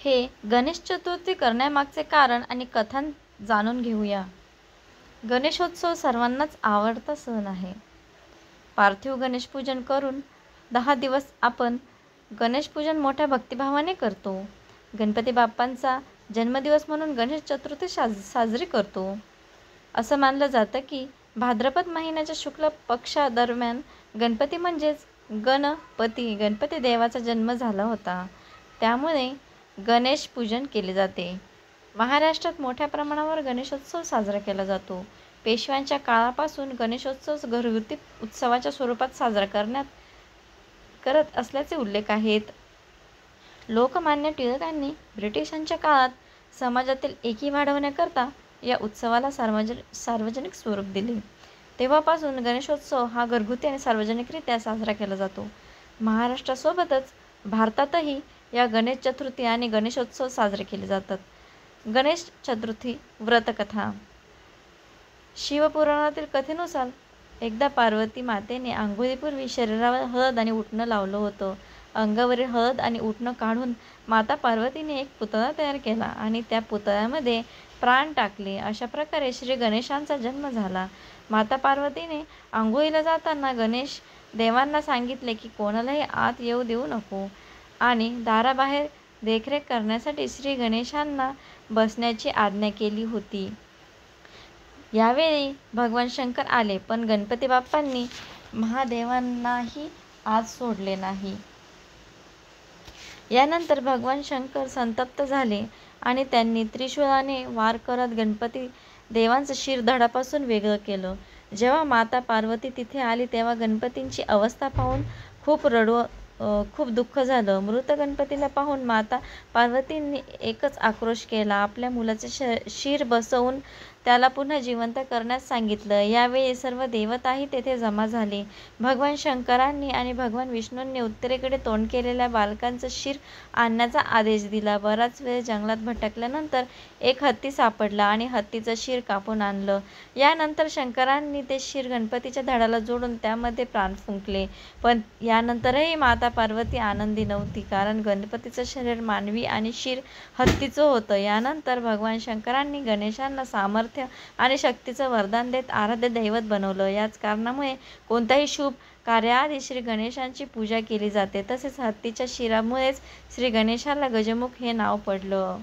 हे गणेश चतुर्थी करण्यामागचे कारण आणि कथा जाणून घेऊया. गणेशोत्सव सर्वांनाच आवडता सण आहे. पार्थिव गणेशपूजन करून 10 दिवस आपण गणेशपूजन मोठ्या भक्तिभावाने करतो. गणपती बाप्पांचा जन्मदिवस म्हणून गणेश चतुर्थी साजरी करतो. असं मानलं जातं की भाद्रपद महिन्याच्या शुक्ल पक्षादरम्यान गणपती म्हणजेच गणपती देवाचा जन्म झाला होता. त्यामुळे गणेश पूजन केले जाते. महाराष्ट्रात मोठ्या प्रमाणावर गणेशोत्सव साजरा केला जातो. पेशव्यांच्या काळापासून गणेशोत्सव घरगुती उत्सवाच्या स्वरूपात साजरा करत असल्याचे उल्लेख आहेत. लोकमान्य टिळकांनी ब्रिटिशांच्या काळात समाजातील एकी वाढवण्याकरता या उत्सवाला सार्वजनिक स्वरूप दिले. तेव्हापासून गणेशोत्सव हा घरगुती आणि सार्वजनिकरित्या साजरा केला जातो. महाराष्ट्रासोबतच भारतातही या गणेश चतुर्थी आणि गणेशोत्सव साजरे केले जातात. गणेश चतुर्थी व्रतकथा. शिवपुराणातील कथेनुसार एकदा पार्वती मातेने आंघोळीपूर्वी शरीरावर हळद आणि उटणं लावलं होतं. अंगावरील हळद आणि उटणं काढून माता पार्वतीने एक पुतळा तयार केला आणि त्या पुतळ्यामध्ये प्राण टाकले. अशा प्रकारे श्री गणेशांचा जन्म झाला. माता पार्वतीने आंघोळीला जाताना गणेश देवांना सांगितले की कोणालाही आत येऊ देऊ नको आणि दाराबाहेर देखरेख करण्यासाठी श्री गणेशांना बसण्याची आज्ञा केली होती. यावेळी भगवान शंकर आले, पण गणपती बाप्पांनी महादेवांनाही आत सोडले नाही. यानंतर भगवान शंकर संतप्त झाले आणि त्यांनी त्रिशूळाने वार करत गणपती देवांचं शिर धडापासून वेगळं केलं. जेव्हा माता पार्वती तिथे आली तेव्हा गणपतींची अवस्था पाहून खूप दुःख झालं. मृत गणपतीला पाहून माता पार्वतींनी एकच आक्रोश केला. आपल्या मुलाचे शिर बसवून त्याला पुन्हा जिवंत करण्यास सांगितलं. यावेळी सर्व देवताही तेथे जमा झाले. भगवान शंकरांनी आणि भगवान विष्णूंनी उत्तरेकडे तोंड केलेल्या बालकांचं शिर आणण्याचा आदेश दिला. बराच वेळ जंगलात भटकल्यानंतर एक हत्ती सापडला आणि हत्तीचं शिर कापून आणलं. यानंतर शंकरांनी ते शिर गणपतीच्या धडाला जोडून त्यामध्ये प्राण फुंकले. पण यानंतरही माता पार्वती आनंदी नव्हती, कारण गणपतीचं शरीर मानवी आणि शिर हत्तीचं होतं. यानंतर भगवान शंकरांनी गणेशांना सामर्थ्य आणि शक्तीचं वरदान देत आराध्य दैवत बनवलं. याच कारणामुळे कोणत्याही शुभ कार्याआधी श्री गणेशांची पूजा केली जाते. तसेच हत्तीच्या शिरामुळेच श्री गणेशाला गजमुख हे नाव पडलं.